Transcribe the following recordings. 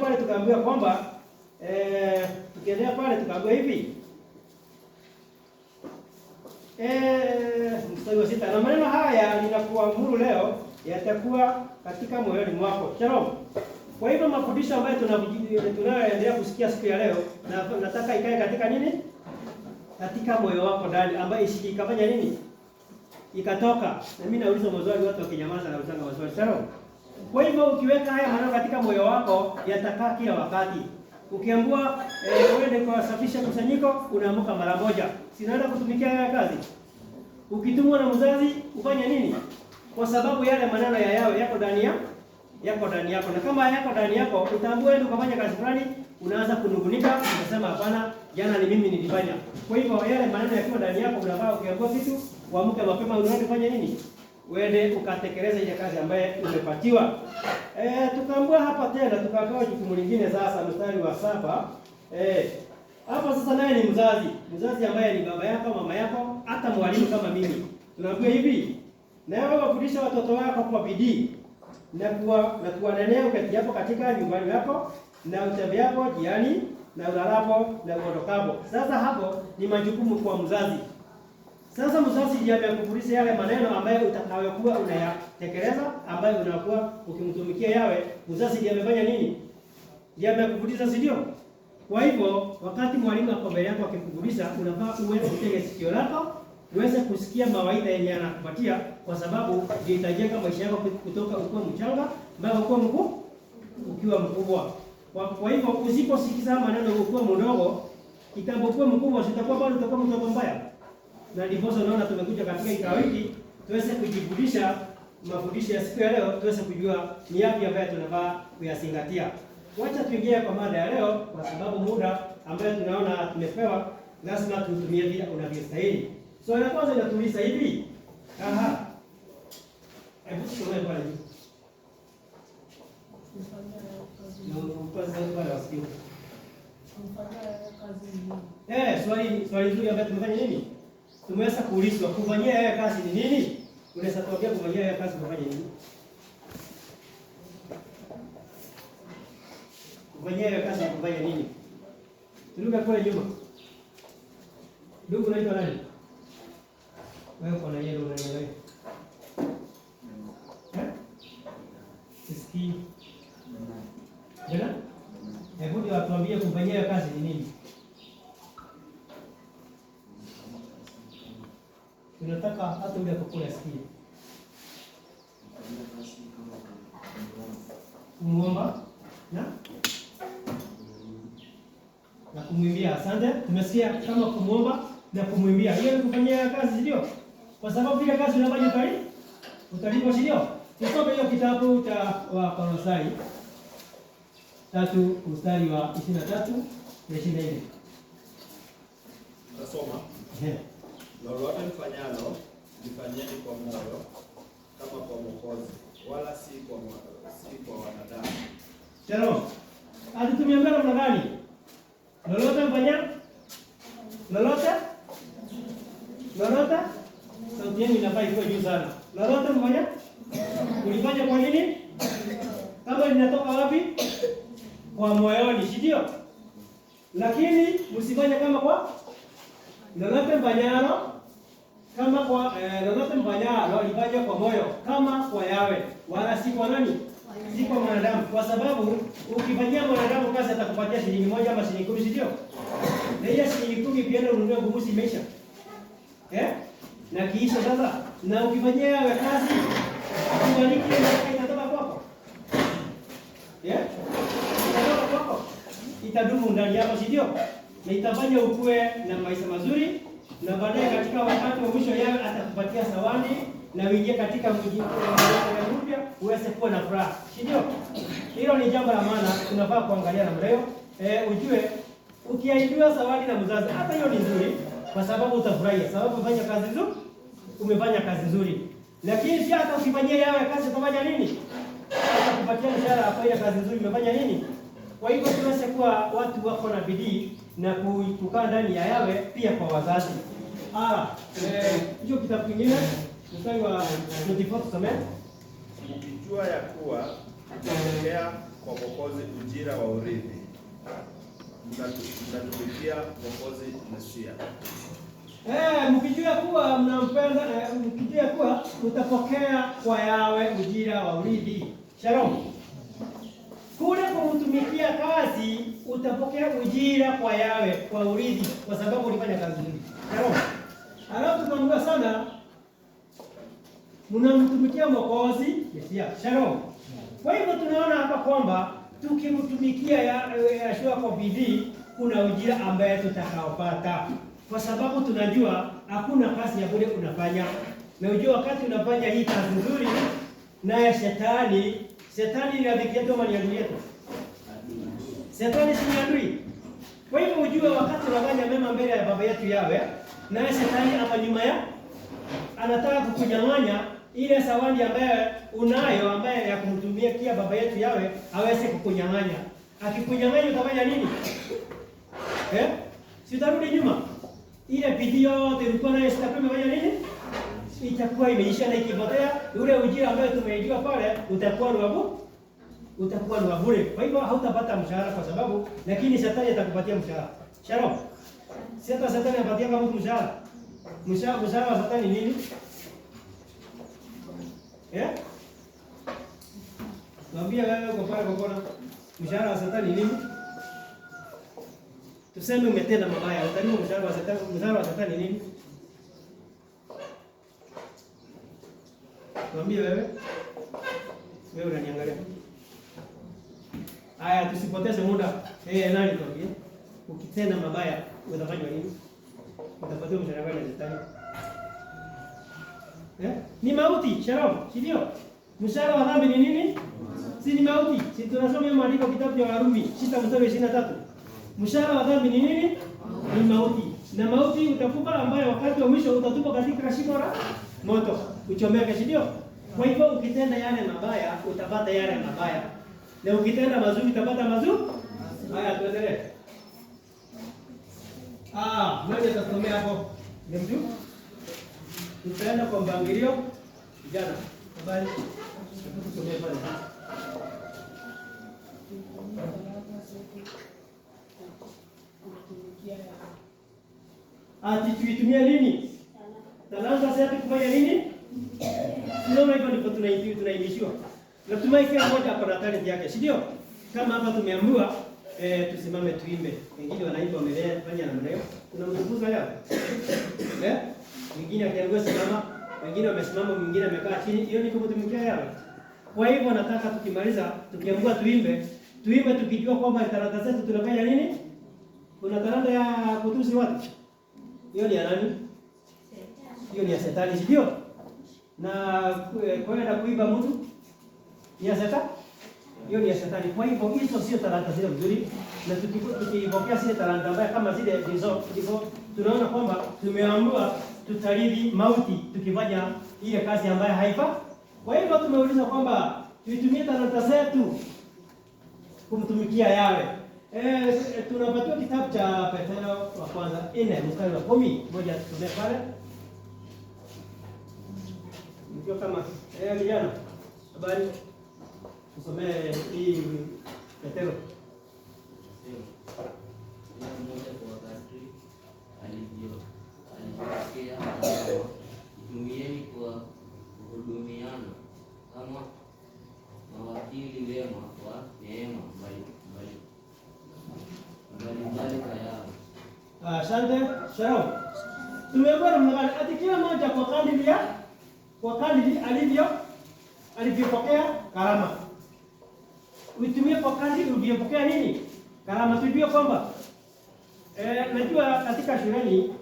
pale tukaambiwa kwamba tukiendelea pale tukaambiwa hivi mstari wa 6, na maneno haya ninakuamuru leo yatakuwa katika moyoni mwako. Shalom. Kwa hivyo mafundisho ambayo tunayoendelea kusikia siku ya leo, na nataka ikae katika nini? Katika moyo wako ndani, ambayo ikafanya nini? Ikatoka. Na mimi nauliza maswali, watu wakinyamaza na utanga maswali. Shalom. Kwa hivyo ukiweka haya maneno katika moyo wako yatakaa kila wakati. Ukiambiwa uende kwa safisha kusanyiko, unaamka mara moja. Sinaenda kutumikia haya kazi. Ukitumwa na mzazi ufanye nini? Kwa sababu yale maneno ya yawe yako ndani yako. Na kama yako ndani yako, utaambiwa ndio ukafanya kazi fulani, unaanza kunungunika, unasema hapana, jana ni mimi nilifanya. Kwa hivyo yale maneno yakiwa ndani yako, unafaa ukiambiwa kitu, uamke mapema unaenda kufanya nini? Uende ukatekeleza ile kazi ambayo umepatiwa. Tukaambiwa hapa tena tukapewa jukumu lingine sasa, mstari wa 7. Hapa sasa naye ni mzazi ambaye ni baba yako, mama yako, hata mwalimu kama mimi. Tunaambiwa hivi, na wewe wafundisha watoto wako kwa bidii na kuwanenea uketiapo katika nyumbani yako na utembeapo jiani na ulalapo na uondokapo. Sasa hapo ni majukumu kwa mzazi. Sasa mzazi ndiye amekufundisha yale maneno ambayo utakayokuwa unayatekeleza, ambayo unakuwa ukimtumikia yawe. Mzazi ndiye amefanya nini? Ndiye amekufundisha, si ndio? Kwa hivyo wakati mwalimu ako mbele yako akikufundisha, unafaa uweze kutega sikio lako, uweze kusikia mawaidha yenye anakupatia, kwa sababu ndio itajenga maisha yako kutoka ukiwa mchanga mpaka ukiwa mkubwa. Kwa hivyo usiposikiza maneno ukiwa mdogo, itakapokuwa mkubwa sitakuwa bado utakuwa mtoto mbaya. Na ndipo unaona tumekuja katika kikao hiki tuweze kujifundisha mafundisho ya siku ya leo, tuweze kujua ni yapi ambayo tunafaa kuyazingatia. Wacha tuingie kwa mada ya leo, kwa sababu muda ambayo tunaona tumepewa lazima tutumie vile unavyostahili. Swali la kwanza linatuuliza hivi. Hebu tusome pale. Swali zuri ambayo tumefanya nini? Tumeweza kuulizwa kufanyia haya kazi ni nini? Unaweza tuambia kufanyia haya kazi kufanya nini? Kufanyia haya kazi kufanya nini? Turuka kule nyuma. Ndugu unaitwa nani? Wewe uko na yeye unaelewa? Siski. Jana? Hebu ndio atuambie kufanyia kazi ni nini? Tunataka hata ule akakula asikie. Kumuomba na kumwimbia. Asante. Tumesikia kama kumuomba na kumwimbia. Hiyo ni kufanyia kazi, ndio? Kwa sababu ile kazi unafanya utalipwa, sio? Tusome hiyo kitabu cha Wakolosai 3 mstari wa 23 na 24. Nasoma. Lolote mfanyalo lifanyeni kwa moyo kama kwa Mwokozi, wala si kwa wanadamu. Shalom. Alitumia namna gani? Lolote mfanyalo? Lolote? Sauti yenu inafaa ikuwe juu sana. Lolote mfanya? Ulifanya kwa nini? Kama linatoka wapi? Kwa moyoni, si ndio? Lakini msifanye kama kwa lolote mfanyalo kama kwa lolote mfanyalo lifanye kwa moyo kama kwa yawe, wala si kwa nani? Si kwa mwanadamu. Kwa sababu ukifanyia mwanadamu kazi atakupatia shilingi 1 ama shilingi 10, si ndio? Na ile shilingi 10 pia ununue gumusi imeisha. Na kiisha sasa. Na ukifanyia yawe kazi kubariki itatoka kwako. Itatoka kwako. Itadumu ndani yako, si ndio? Na itafanya ukue na maisha mazuri, na baadaye katika wakati wa mwisho yawe atakupatia zawadi na uingie katika mji mpya uweze kuwa na furaha. Si ndio? Hilo ni jambo la maana tunafaa kuangalia na leo. Ujue ukiahidiwa zawadi na mzazi, hata hiyo ni nzuri kwa sababu utafurahia, sababu umefanya kazi nzuri. Lakini pia hata ukifanyia yawe kazi utafanya nini? Atakupatia mshahara kwa ile kazi nzuri umefanya nini? Kwa hivyo tuweze kuwa watu wako na bidii na kukaa ndani ya yawe pia kwa wazazi. Hiyo kitabu kingine mstari wa 24 tusome. Mkijua ya kuwa kutokea kwa Mwokozi ujira wa urithi. Mnatumikia Mwokozi Mesia. Mkijua kuwa mnampenda, mkijua kuwa utapokea kwa Yawe ujira wa urithi. Shalom. Kule kumtumikia kazi utapokea ujira kwa Yawe kwa urithi kwa sababu ulifanya kazi nzuri. Shalom. Alafu tunaambiwa sana mnamtumikia Mwokozi Mesia. Shalom. Kwa hivyo tunaona hapa kwamba tukimtumikia Yahshua kwa bidii kuna ujira ambaye tutakaopata. Kwa sababu tunajua hakuna kazi ya bure unafanya. Na unajua wakati unafanya hii kazi nzuri naye shetani ni rafiki yetu ama ni adui yetu? Shetani si adui. Kwa hivyo ujue wakati unafanya mema mbele ya baba yetu Yawe, naye shetani ama nyuma ya anataka kukunyang'anya ile zawadi ambayo unayo ambaye ya kumtumia kia baba yetu Yawe aweze kukunyang'anya. Akikunyang'anya utafanya nini? Si utarudi nyuma. Ile bidii yote ulikuwa nayo sitafanya nini? Itakuwa imeisha na ikipotea, ule ujira ambayo tumeidiwa pale utakuwa ni wa bure. Kwa hivyo hautapata mshahara kwa sababu lakini shetani atakupatia mshahara. Shalom. Shetani anapatia kama mtu mshahara. Mshahara wa shetani nini? Mwambie wewe kwa pale kwa mshahara wa shetani nini? Tuseme umetenda mabaya, utalipwa mshahara wa shetani. Mshahara wa shetani nini? Mwambie wewe unaniangalia. Haya, tusipoteze muda. Nani tuambie? Ukitenda mabaya utafanya nini? Utapatiwa mshahara wa shetani. Ni mauti. Shalom. Sivyo? Mshahara wa dhambi ni nini? Si ni mauti. Si tunasoma maandiko kitabu cha Warumi 6:23. Mshahara wa dhambi ni nini? Ni mauti. Na mauti utakufa ambayo wakati wa mwisho utatupwa katika shimo la moto. Uchomeke, sivyo? Kwa hivyo ukitenda yale mabaya utapata yale mabaya. Na ukitenda mazuri utapata mazuri. Haya, tuendelee. Mmoja atasomea hapo. Ni mtu? Tutaenda kwa mpangilio. Vijana, habari. Tusomee pale. Tuitumie nini? Talanta zetu kufanya nini? Tunaona hivyo ndipo tunaibishwa. Natumai kila mmoja ako na talent yake, si ndio? Kama hapa tumeambiwa tusimame tuimbe. Wengine wanaimba wamefanya namna hiyo. Kuna mtukuza leo. Wengine akiambiwa simama, wengine wamesimama, mwingine amekaa chini. Hiyo ni kumtumikia Yawe. Kwa hivyo nataka tukimaliza, tukiambiwa tuimbe tukijua kwamba talanta zetu tunafanya nini? Kuna talanta ya kutusi watu. Hiyo ni ya nani? Hiyo ni ya shetani, sio? Na kwenda kuiba mtu ni ya shetani. Hiyo ni ya shetani. Kwa hivyo hizo sio talanta zile nzuri, na tukipokea zile talanta mbaya kama zile hizo, tunaona kwamba tumeambiwa tutarithi mauti tukifanya ile kazi ambayo haifa. Kwa hivyo tumeuliza kwamba tuitumie talanta zetu kumtumikia Yawe. Tunapatiwa kitabu cha Petro wa kwanza 4:10. Moja tusomee pale. Mkiwa kama vijana. Habari. Tusomee hii Petro. Mmoja kwa wakati alivyopokea itumieni kwa kuhudumiana kama mawakili wema wa neema mbalimbali tayari. Asante. Shalom. Tumeambiwa namna gani? Ati kila mmoja kwa kadiri alivyopokea karama. Uitumie kwa kadiri ulivyopokea nini? Karama. Tujue kwamba najua katika shuleni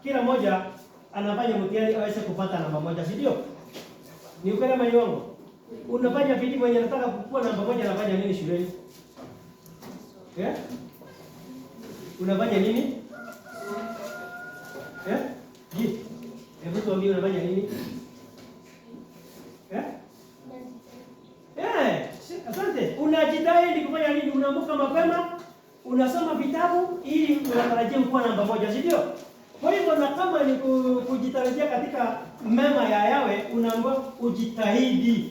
kila mmoja anafanya mtihani aweze kupata namba moja, si ndio? Ni ukweli ama ni uongo? Unafanya bidii, mwenye anataka kuwa namba moja anafanya nini shuleni? Unafanya nini? Hebu tuambie unafanya nini? Asante. Unajitahidi kufanya nini? Unaamka mapema, unasoma vitabu ili unatarajia kuwa namba moja, si ndio? Kwa hivyo na kama ni kujitarajia katika mema ya Yawe, unaambiwa ujitahidi.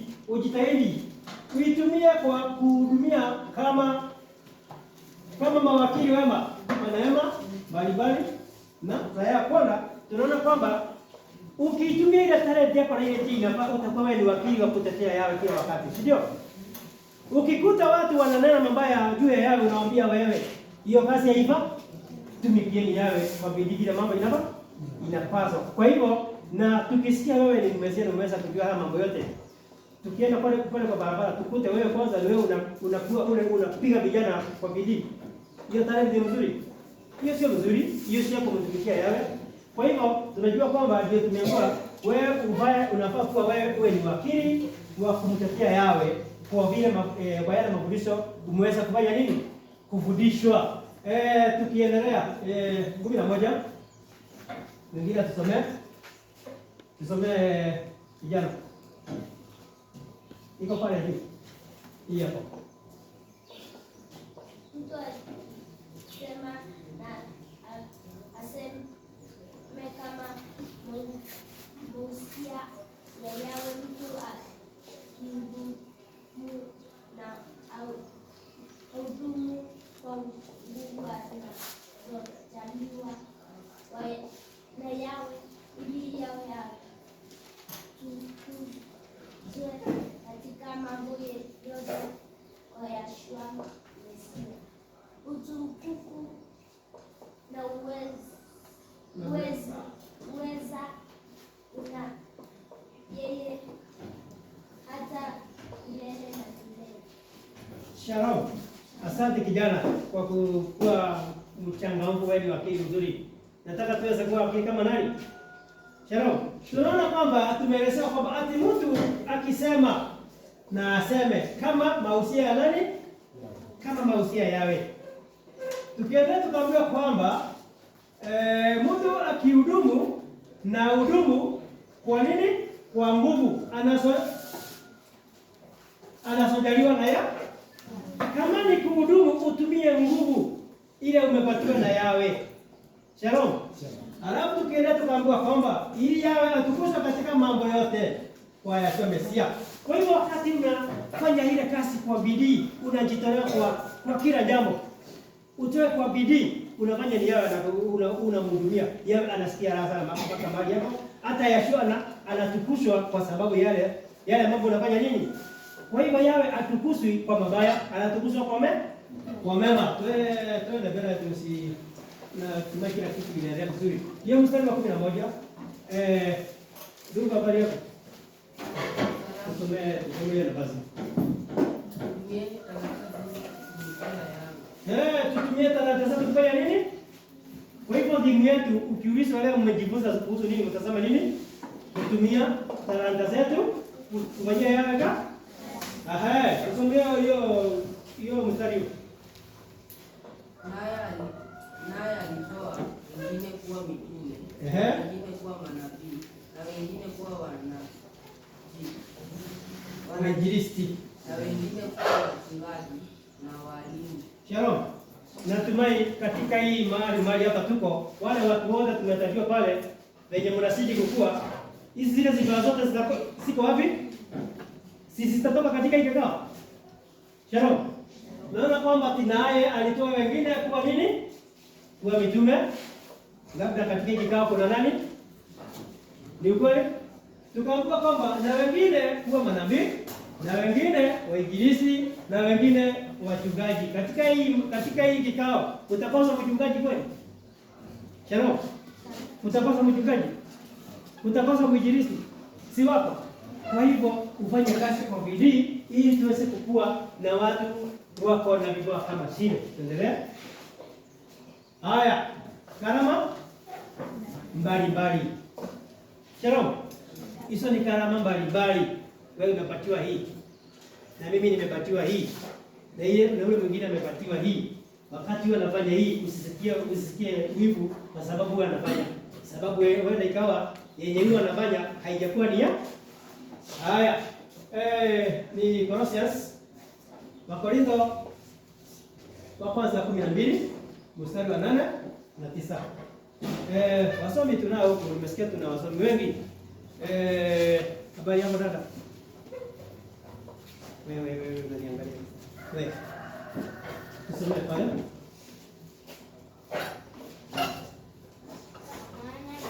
uitumie kwa kuhudumia kama mawakili wema kwa neema mbalimbali. Na ya kwanza tunaona kwamba ukitumia ile talent yako na ile jina utakuwa wewe ni wakili wa kutetea yawe kila wakati, si ndio? Ukikuta watu wananena mabaya juu ya yawe, unawaambia wewe, hiyo kazi haifa, tumikieni yawe kwa bidii, kila mambo inapaswa. Kwa hivyo, na tukisikia wewe ni mmezia, umeweza kujua haya mambo yote, tukienda pale kwa barabara tukute wewe kwanza wewe unapiga vijana kwa bidii, hiyo talent ni nzuri? Hiyo sio nzuri, hiyo sio kumtumikia yawe. Kwa hivyo tunajua kwamba ndio tumeambiwa wewe unafaa kuwa wewe ni wakili wa kumtetea yawe kwa vile kwa yale mafundisho umeweza kufanya nini? Kufundishwa. Tukiendelea 11 mwingine tusomee vijana. Iko pale juu. Hii hapo. Mtu asema na aseme kama Musia ya yawe mtu akihudumu na hudumu kwa nguvu anazojaliwa na yawe ili yawe atukuzwe katika mambo yote kwa Yeshua Mesia. Utukufu na uweza una yeye hata milele na milele. Shalom. Asante kijana kwa kuwa mchangamfu, wewe ni wakili mzuri. Nataka tuweze kuwa wakili kama nani? Shalom. Tunaona kwamba tumeelezewa kwamba ati mtu akisema na aseme kama mausia ya nani? Kama mausia yawe. Tukiendelea tukaambiwa kwamba mtu akihudumu na hudumu kwa nini? Kwa nguvu anasojaliwa na ya. Kama ni kuhudumu, utumie nguvu ile umepatiwa na yawe. Shalom. Alafu tukiendelea tukaambiwa kwamba ili yawe atukuzwe katika mambo yote kwa Yeshua Mesia. Kwa hivyo wakati unafanya ile kazi kwa bidii, unajitolea kwa kila jambo, utoe kwa bidii, unafanya ni yawe na unamhudumia. Yawe anasikia raha sana mpaka mahali hapo. Hata Yeshua anatukuzwa kwa sababu yale mambo unafanya nini? Kwa hivyo yawe atukuzwi kwa mabaya, anatukuzwa kwa mema. Twende mbele na tuna kila kitu kinaendelea vizuri. Hiyo mstari wa 11 ndugu habari yako? Tusomee nafasi. Tutumie talanta zetu kufanya nini? Kwa hivyo elimu yetu ukiulizwa leo mmejifunza kuhusu nini, mtasema nini? Kutumia talanta zetu kufanyia yaga. Tusomee hiyo mstari huo. Naye alitoa wengine kuwa mitume, wengine kuwa manabii, na wengine kuwa wanajilisti, na wengine kuwa wachungaji na walimu. Shalom. Natumai katika hii mahali hapa tuko wale watu wote tumetajiwa pale wenye mnasiji kukua. Hizi zile zifa zote ziko wapi? Sisi zitatoka katika hii kikao. Shalom. Naona kwamba naye alitoa wengine kuwa nini? Kuwa mitume. Labda katika hii kikao kuna nani? Ni ukweli? Tukaambiwa kwamba na wengine kuwa manabii, na wengine wainjilisti, na wengine wachungaji. Katika hii kikao utakosa mchungaji kweli? Shalom. Utakosa mchungaji? Utakosa mwinjilisti? Si wako? Kwa hivyo ufanye kazi kwa bidii ili tuweze kukua na watu wako na vipawa kama shida. Tuendelee. Haya, karama mbalimbali. Shalom. Hizo ni karama mbalimbali. Wewe umepatiwa hii. Na mimi nimepatiwa hii. Na yule mwingine amepatiwa hii. Wakati wewe unafanya hii, usisikie wivu kwa sababu wewe unafanya. Sababu wewe ikawa yenye wewe unafanya haijakuwa ni ya. Haya. Ni Colossians Wakorintho wa kwanza 12 mstari wa 8 na 9. Wasomi tunao huko, nimesikia tuna wasomi wengi. Habari yako dada? Wewe unaniangalia. Wewe. Tusome pale. Maana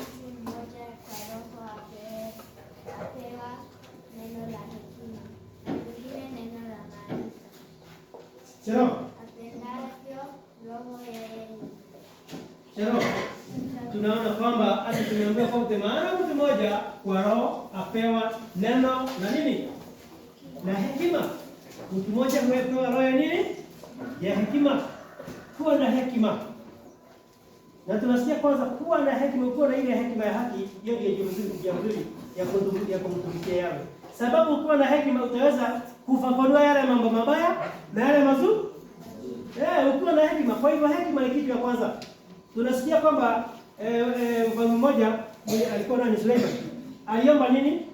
mtu mmoja kwa Roho apewa neno la hekima, mwingine neno la maarifa. Shalom. Apendavyo Roho yeye. Shalom. Tunaona kwamba hata tumeambiwa kwa maana mtu mmoja kwa Roho apewa neno na nini? Na hekima. Mtu mmoja amepewa roho ya nini? Ya hekima. Kuwa na hekima. Na tunasikia kwanza kuwa na hekima, kuwa na ile hekima ya haki, hiyo ndio nzuri ya kumtumikia Yahweh. Sababu kuwa na hekima utaweza kufafanua yale mambo mabaya na yale mazuri. Ukiwa na hekima. Kwa hivyo hekima ni kitu ya kwanza. Tunasikia kwamba mfalme mmoja alikuwa nani, Suleiman. Aliomba nini?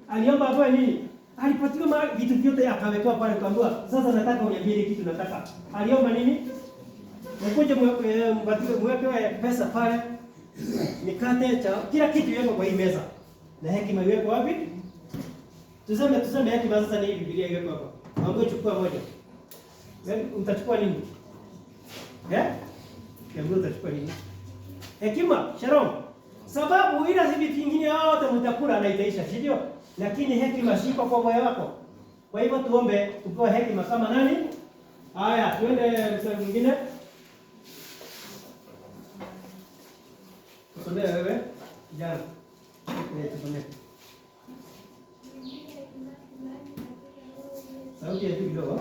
Aliomba apewe nini? Alipatiwa vitu vyote akawekewa pale, kaambiwa sasa nataka uniambie kitu nataka. Aliomba nini? Mkuje mwekewe pesa pale. Mikate, kila kitu iwekwe kwa hii meza. Na hekima iwekwe wapi? Tuseme hekima sasa ni Biblia iwekwe hapa. Mambo chukua moja. Utachukua nini? Jambo utachukua nini? Hekima, Shalom. Sababu ila hivi vingine yote mtakula na itaisha, si ndio? Lakini hekima shika kwa moyo wako. Kwa hivyo tuombe tupewe hekima kama nani? Haya, tuende mstari mwingine. Tusome wewe. Jana. Tusome. Sauti yetu kidogo.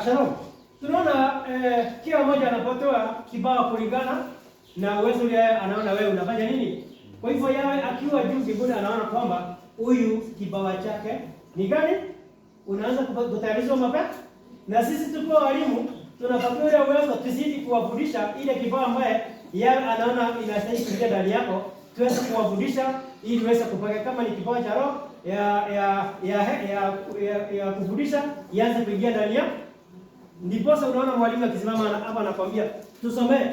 Shalom. Tunaona kila mmoja anapotoa kibao kulingana na uwezo ule anaona wewe unafanya nini. Kwa hivyo Yahweh akiwa juu mbinguni anaona kwamba huyu kibawa chake ni gani? Unaanza kutayarishwa mapema. Na sisi tuko walimu tunapatiwa ile uwezo tuzidi kuwafundisha ile kibao ambaye Yahweh anaona inastahili kuingia ndani yako, tuweze kuwafundisha ili uweze kupaka kama ni kibao cha roho ya kufundisha ianze kuingia ndani yako. Ndipo sasa unaona mwalimu akisimama hapa anakuambia tusomee.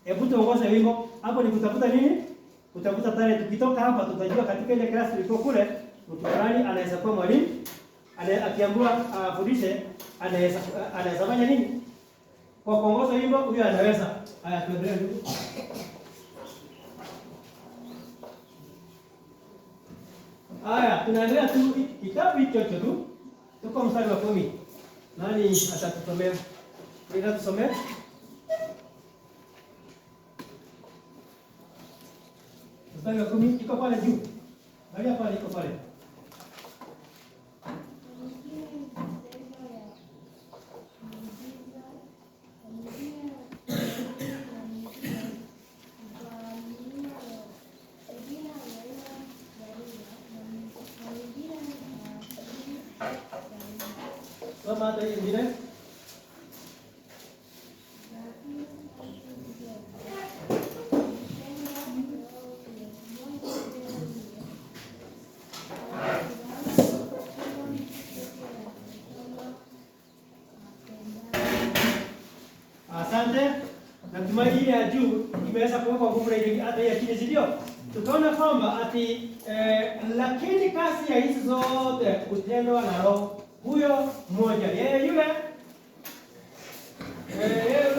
Hebu tuongoze wimbo. Hapo ni kutafuta nini? Kutafuta talent. Tukitoka hapa tutajua katika ile class tulikuwa kule, mtu fulani anaweza kuwa mwalimu, akiambiwa afundishe, anaweza fanya nini? Kwa kuongoza wimbo huyo anaweza. Haya tuendelee. Haya tunaendelea tu kitabu hicho tu. Tuko mstari wa 10. Nani atatusomea? Nenda tusomee. Mstari wa 10 iko pale juu. Angalia pale iko pale. Soma hata hii ingine. Asante. Natumai ile ya juu imeweza kuwekwa nguvu ile hata ya chini, ndio. Tukaona kwamba ati lakini kasi ya hizi zote kutendwa na Roho huyo mmoja. Yeye yule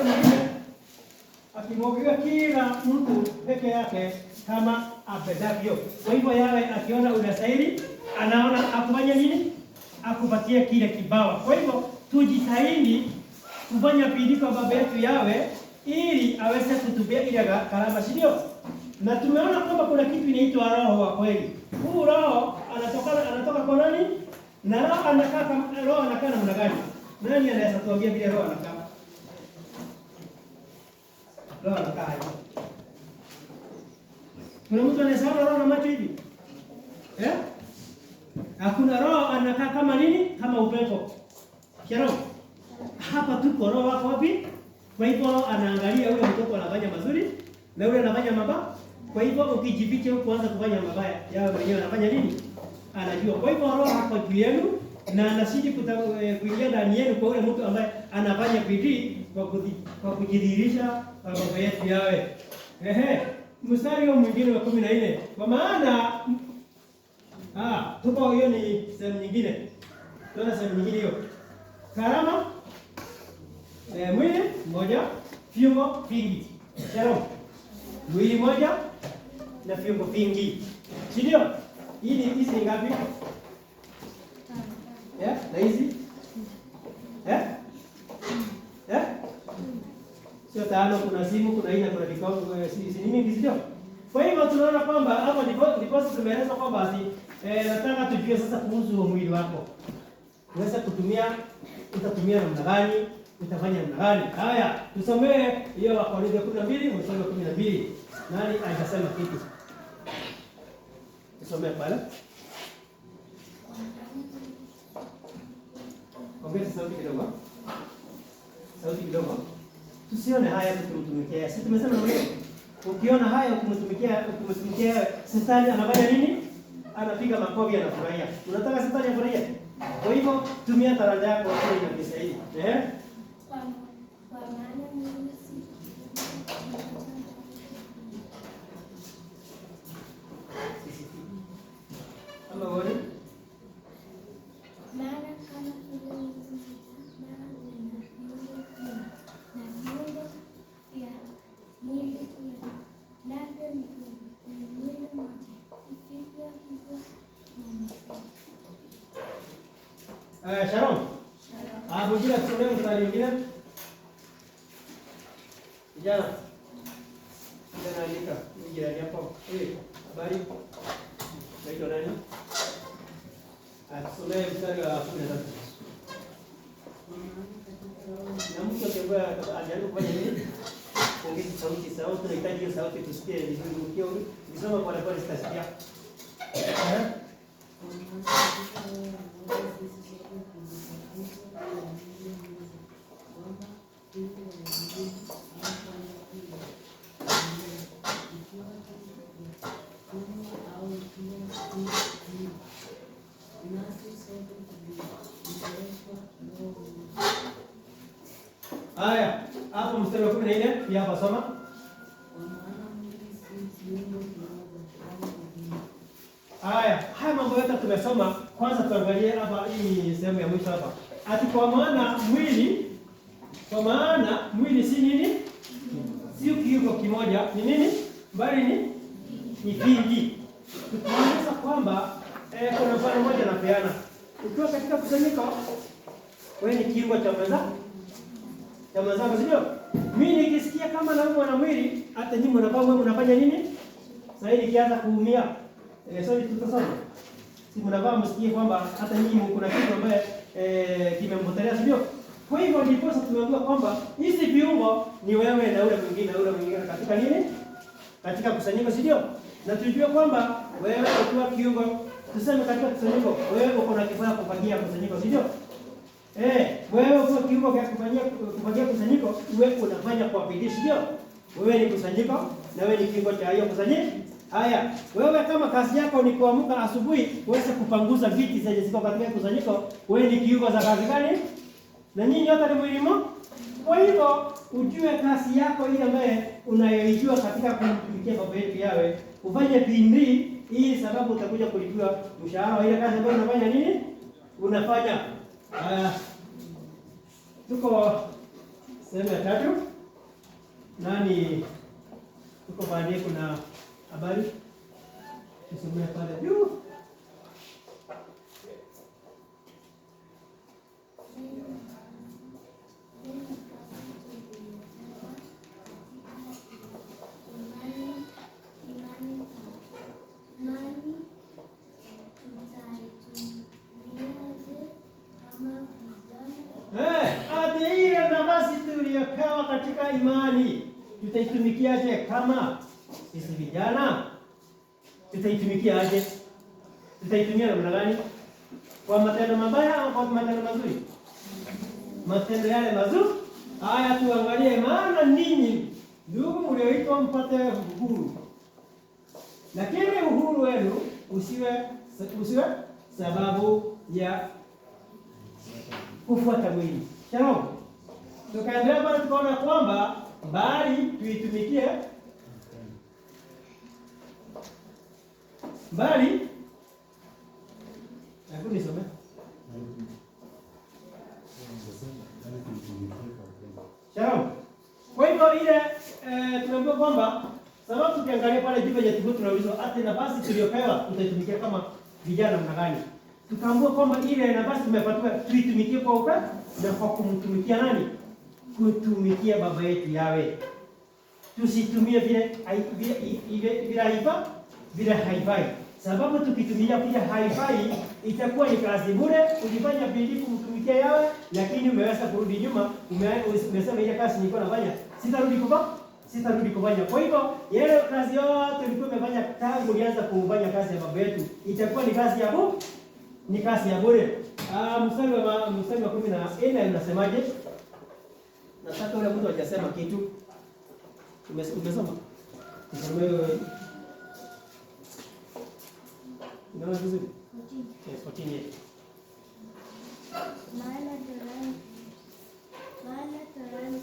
mwingine akimwagiwa kila mtu peke yake kama apendavyo. Kwa hivyo Yahweh akiona unastahili, anaona akufanye nini? Akupatie kile kibawa. Kwa hivyo tujitahidi kufanya bidii kwa baba yetu Yahweh ili aweze kutupia ile karama, si ndio? Na tumeona kwamba kuna kitu inaitwa roho wa kweli. Huu roho anatoka kwa nani? Na roho anakaa namna gani? Nani anaweza tuambia vile roho anakaa? Roho anakaa hivi. Kuna mtu anaweza ona roho na macho hivi? Hakuna. Roho anakaa kama nini? Kama upepo. Shalom. Hapa tuko roho wako wapi? Kwa hivyo anaangalia yule mtoto anafanya mazuri na yule anafanya mabaya. Kwa hivyo ukijificha huko kuanza kufanya mabaya, yeye mwenyewe anafanya nini? Anajua. Kwa hivyo roho hapa juu yenu na anazidi kuingia ndani yenu kwa ule mtu ambaye anafanya bidii kwa kujidhihirisha mambo yetu yawe. Mstari mwingine wa 14. Kwa maana tupo, hiyo ni sehemu nyingine. Tuona sehemu nyingine hiyo. Karama mwili mmoja, viungo vingi. Shalom. Mwili mmoja na viungo vingi. Ndio? Hizi ni ngapi? Na hizi? Sio tano, kuna simu, kuna aina, kuna vikao, si mingi sio? Kwa hivyo tunaona kwamba hapo ndipo tumeeleza kwamba nataka tujue sasa kuhusu mwili wako. Unaweza kutumia, utatumia namna gani? Utafanya namna gani? Haya, tusomee hiyo Wakorintho 12 mstari wa 12. Nani atasema kitu? Tusomee pale. Ongeza sauti kidogo. Sauti kidogo. Tusione haya tukimtumikia. Sisi tumesema leo. Ukiona haya ukimtumikia Shetani anafanya nini? Anapiga makofi, anafurahia. Unataka Shetani afurahie? Kwa hivyo tumia talanta yako ili inakusaidia. Kwa maana Mungu si Ama wewe? maana kama vile Mungu na viungo vya mwili pia, navyo ni mwili mmoja, vivyo hivyo na mifugo. Shalom. Bujira tusomee mstari mwingine. Kijana. Kijana andika. Bujira ni hapo. Habari. Naitwa nani? Tusomee mstari wa 13. Na mtu akiambiwa ajaribu kufanya nini? Kuongeza sauti, tunahitaji hiyo sauti tusikie vizuri. Ukisoma pole pole sitasikia. Haya, hapo mstari wa 14 pia hapa soma. Haya mambo yote tumesoma. Kwanza tuangalie hapa hii sehemu ya mwisho hapa. Ati kwa maana mwili si nini? Si kiungo kimoja, ni nini? Bali ni vingi. Tukionyesha kwamba kuna mfano mmoja napeana. Ukiwa katika kusanyiko, wewe ni kiungo cha mwenzako, sio? Mimi nikisikia kama naumwa na mwili, hata nyinyi mnafanya nini? Sasa hivi nikianza kuumia, tutasoma. Si mnavaa msikie kwamba hata nyinyi kuna kitu ambaye kimempotelea, sio? Kwa hivyo ndipo tumeambiwa kwamba hizi viungo ni wewe na ule mwingine katika nini? Katika kusanyiko, sio? Na tujue kwamba wewe ukiwa kiungo, tuseme katika kusanyiko, wewe uko na kifaa kufangia kusanyiko, sio? Wewe ukiwa kiungo cha kufangia kusanyiko, wewe unafanya kwa bidii, sio? Wewe ni kusanyiko na wewe ni kiungo cha hiyo kusanyiko. Haya, wewe kama kazi yako ni kuamka asubuhi uweze kupanguza viti zenye ziko katika kusanyiko, wewe ni kiungo za kazi gani? Na nyinyi yote ni mwili mmoja. Kwa hivyo ujue kazi yako ile ambayo unayoijua katika kumtumikia Baba yetu yawe, ufanye bidii ili sababu utakuja kulipiwa mshahara wa ile kazi ambayo unafanya nini? Unafanya. Tuko sehemu ya 3. Nani tuko baadaye kuna habari tusomea pale juu. Ile nafasi tuliyopewa katika imani tutaitumikiaje? Kama sisi vijana tutaitumikiaje? Tutaitumia namna gani? Kwa matendo mabaya au kwa matendo mazuri? Matendo yale mazuri. Haya, tuangalie. Maana ninyi ndugu mlioitwa mpate uhuru, lakini uhuru wenu usiwe sababu ya kufuata mwili. Shalom. Tukaendelea pale tukaona kwamba bali tuitumikie bali hebu nisome. Shalom. Kwa hivyo ile tunaambiwa kwamba sababu tukiangalia pale jibu ya Timotheo tunaulizwa hata nafasi tuliyopewa tutaitumikia kama vijana mna gani? Tukaambiwa kwamba ile nafasi tumepatiwa tuitumikie kwa upendo na kwa kumtumikia nani? Kutumikia baba yetu Yawe. Tusitumie vile haifai. Sababu tukitumia vile haifai itakuwa ni kazi bure, ulifanya bidii kumtumikia Yawe lakini umeweza kurudi nyuma, umesema ile kazi nilikuwa nafanya sitarudi kufanya. Kwa hivyo yale kazi yote ulikuwa umefanya tangu ulianza kufanya kazi ya baba yetu itakuwa ni kazi ya bure. Mstari wa 14 unasemaje? Nataka ule mtu hajasema kitu. Umesoma? Wewe. Unaona vizuri? 14. Maana Torati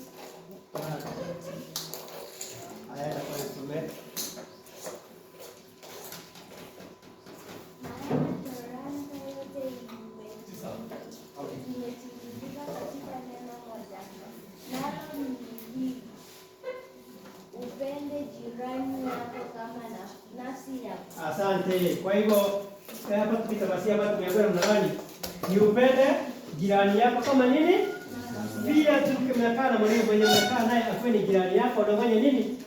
aya kwa tusome. imetimilika katika neno moja, nalo ni hili: upende jirani yako kama nafsi yako. Asante. Kwa hivyo hapa tukitabasia hapa tumeambiwa namna gani? Ni upende jirani yako kama nini? Pia tukimekaa na mwenyewe mwenye umekaa naye akuwe ni jirani yako, unafanya nini?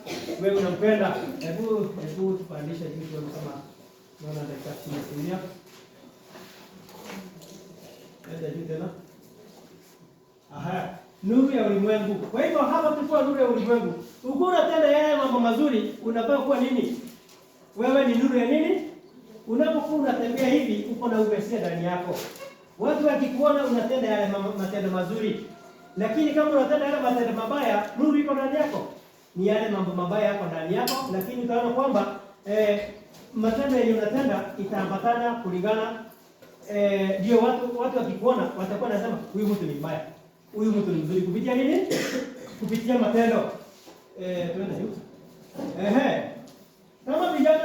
Wewe unampenda. Hebu tupandishe juu kama naona dakika 10 ndio juu tena. Aha, nuru ya ulimwengu. Kwa hivyo hapa tulikuwa nuru ya ulimwengu. Ukiwa unatenda yale mambo mazuri, unafaa kuwa nini? Wewe ni nuru ya nini? Unapokuwa unatembea hivi, uko na uwesia ndani yako. Watu wakikuona unatenda yale matendo mazuri. Lakini kama unatenda yale matendo mabaya, nuru iko ndani yako. Ni yale mambo mabaya yako ndani yako, lakini utaona kwamba matendo yenye unatenda itaambatana kulingana ndio watu wakikuona watakuwa nasema huyu mtu ni mbaya. Huyu mtu ni mzuri kupitia nini? Kupitia matendo. Tuende juu. Kama vijana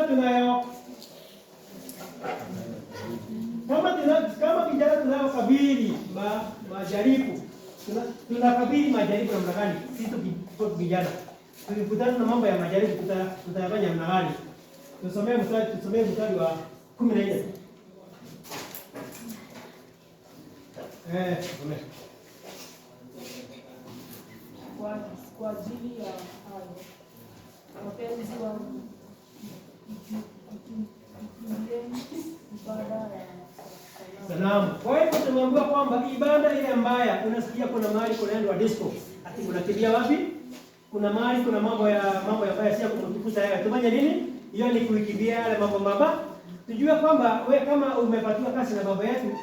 kama vijana tunayokabili majaribu. Tunakabili majaribu namna gani? Sisi vijana. Tukikutana na mambo ya majaribu tutayafanya namna gani? Tusomee mstari wa 14. Kwa ajili ya hayo wapenzi wangu, ibada ya sanamu. Kwa hivyo tumeambiwa kwamba ibada ile mbaya, unasikia kuna mahali kunaendwa disco. Ati unakimbia wapi? Kuna mahali kuna mambo ya baya sio kumtukuza yeye. Tufanye nini? Hiyo ni kuikimbia yale mambo mabaya. Tujue kwamba we kama umepatiwa kazi na baba yetu,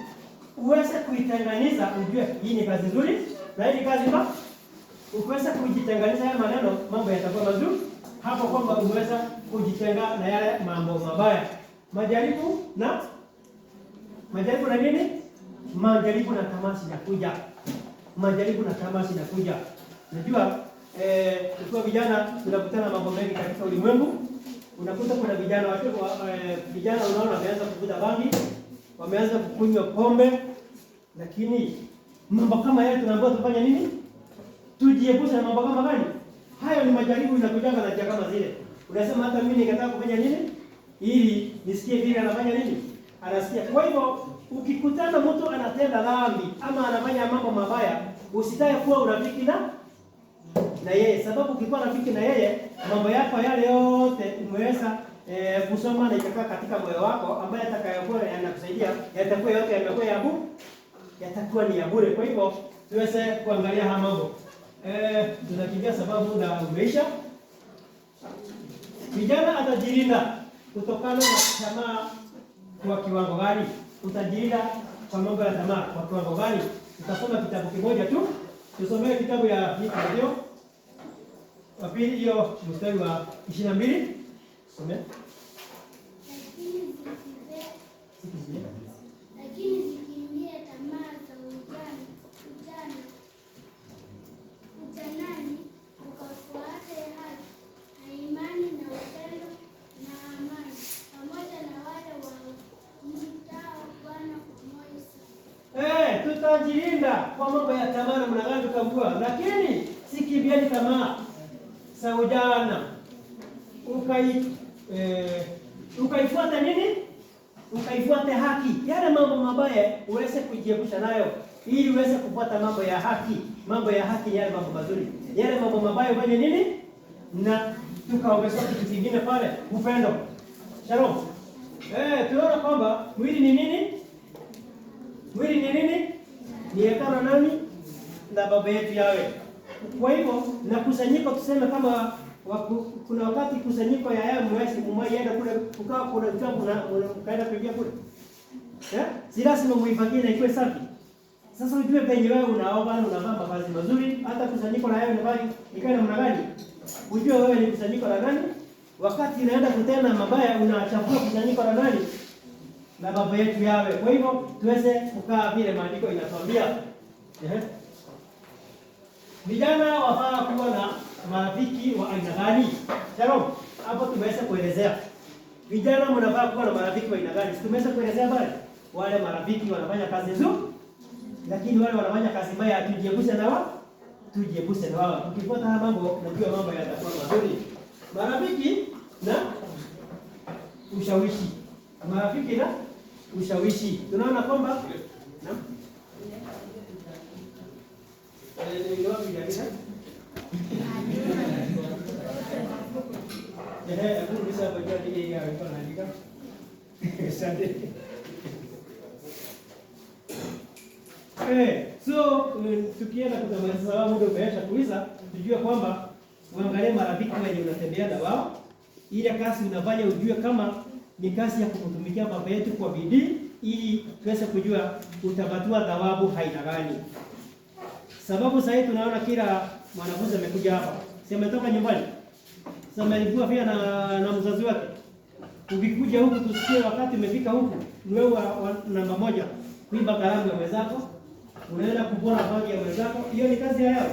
uweze kuitenganiza, ujue hii ni kazi nzuri na hii ni kazi mbaya. Ukiweza kujitenganisha haya maneno, mambo yatakuwa mazuri. Hapo kwamba uweza kujitenga na yale mambo mabaya. Majaribu na nini? Majaribu na tamasi inakuja. Majaribu na tamasi inakuja. Najua kwa vijana tunakutana mambo mengi katika ulimwengu. Unakuta kuna vijana vijana unaona wameanza kuvuta bangi, wameanza kukunywa pombe, lakini mambo kama yale tunaambiwa tufanye nini? Tujiepushe na mambo kama gani? Hayo ni majaribu yanakujanga na njia kama zile. Unasema hata mimi ningetaka kufanya nini? Ili nisikie vile anafanya nini? Anasikia. Kwa hivyo ukikutana mtu anatenda dhambi ama anafanya mambo mabaya, usitake kuwa urafiki na yeye, sababu ukikuwa rafiki na yeye, mambo yako yale yote umeweza kusoma na ikakaa katika moyo wako, ambaye atakayokuwa yanakusaidia yatakuwa yote yatakuwa ni ya bure. Kwa hivyo tuweze kuangalia haya mambo. Tunakimbia sababu na umeisha. Vijana atajilinda kutokana na tamaa kwa kiwango gani? Utajilinda kwa mambo ya tamaa kwa kiwango gani? Tutasoma kitabu kimoja tu. Tusomee kitabu ya Timotheo wa pili hiyo mstari wa 22. Some. Lakini zikimbie tamaa za ujana tunajilinda kwa mambo ya tamaa na mnagani tukagua, lakini sikimbieni tamaa za ujana. Ukaifuata nini? Ukaifuate haki. Yale mambo mabaya uweze kujiepusha nayo ili uweze kupata mambo ya haki. Mambo ya haki ni yale mambo mazuri. Yale mambo mabaya ufanye nini? Na tukaongeza kitu kingine pale, upendo. Shalom. Tunaona kwamba mwili ni nini? Mwili ni nini? Ni hekalu nani? Na baba yetu Yawe. Kwa hivyo na kusanyiko tuseme kama kuna wakati kusanyiko ya Yawe mmoja kule ukawa kuna jambo na mkaenda kuingia kule. Si lazima muifagie na ikiwe safi. Sasa ujue penye wewe unaoga na unavaa mavazi mazuri, hata kusanyiko la Yawe ikae namna gani? Ujue wewe ni kusanyiko la nani? Wakati unaenda kutenda mabaya unachafua kusanyiko la nani? Na baba yetu Yawe. Kwa hivyo tuweze kukaa vile maandiko inatuambia. Vijana wafaa kuwa na marafiki wa aina gani? Shalom. Hapo tumeweza kuelezea. Vijana mnafaa kuwa na marafiki wa aina gani? Tumeweza kuelezea pale. Wale marafiki wanafanya kazi nzuri, lakini wale wanafanya kazi mbaya tujiepushe na wao. Tujiepushe na wao. Tukifuata haya mambo najua mambo yatakuwa mazuri. Marafiki na ushawishi. Marafiki na ushawishi. Tunaona kwamba tukienda kutamaliza sababu ndio umeacha kuiza, tujue kwamba uangalie marafiki wenye unatembea na wao. Ile kazi unafanya ujue kama ni kazi ya kumtumikia baba yetu kwa bidii, ili tuweze kujua utapatua thawabu haina gani. Sababu sasa tunaona kila mwanafunzi amekuja hapa. Si ametoka nyumbani. Sasa amelipua pia na mzazi wake. Ukikuja huku tusikie wakati umefika huku, ni wewe namba moja. Kuiba kalamu ya mwenzako, unaenda kupora bagi ya mwenzako. Hiyo ni kazi ya Yawe.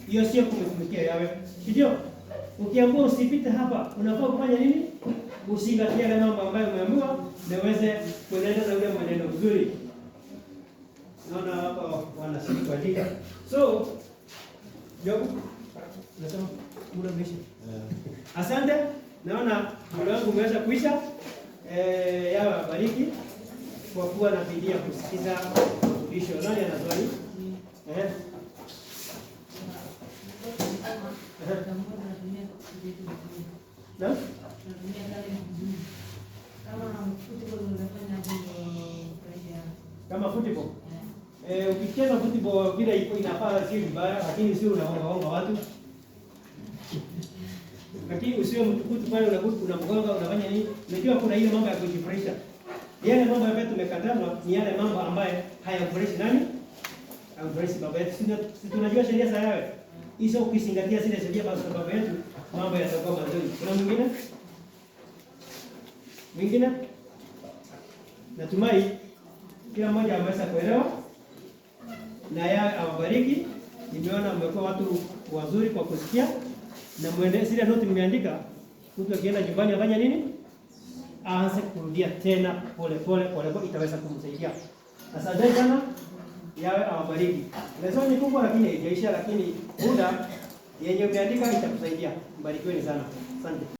Hiyo sio kumtumikia Yawe. Ndio? Ukiambiwa usipite hapa, unafaa kufanya nini? Usingatie yale mambo ambayo umeambiwa, na uweze kuendelea na ule mwenendo mzuri. Naona hapa wanashiriki kuandika. So, Jobu, nasema muda umeisha. Asante. Naona muda wangu umeweza kuisha. Yawe abariki kwa kuwa na bidii ya kusikiza mafundisho. Nani ana swali? Na? Kama football. Ukicheza football vile iko inafaa si vibaya, lakini sio unaonga watu. Lakini usiwe mtukutu pale unamgonga unafanya nini? Unajua kuna ile mambo ya kujifurahisha. Yale mambo ambayo tumekatazwa ni yale mambo ambayo hayafurahishi nani? Hayafurahishi baba yetu. Si tunajua sheria za Yawe. Hizo ukizingatia zile sheria za baba yetu, mambo yatakuwa mazuri. Kuna mwingine? Mwingine? Natumai kila mmoja ameweza kuelewa. Na Yawe awabariki. Nimeona mmekuwa watu wazuri kwa kusikia. Na muende zile note nimeandika, mtu akienda nyumbani afanye nini? Aanze kurudia tena pole pole itaweza kumsaidia. Asante sana. Yawe awabariki. Lesson ni kubwa lakini haijaisha, lakini muda yenye umeandika itakusaidia. Mbarikiweni sana. Asante.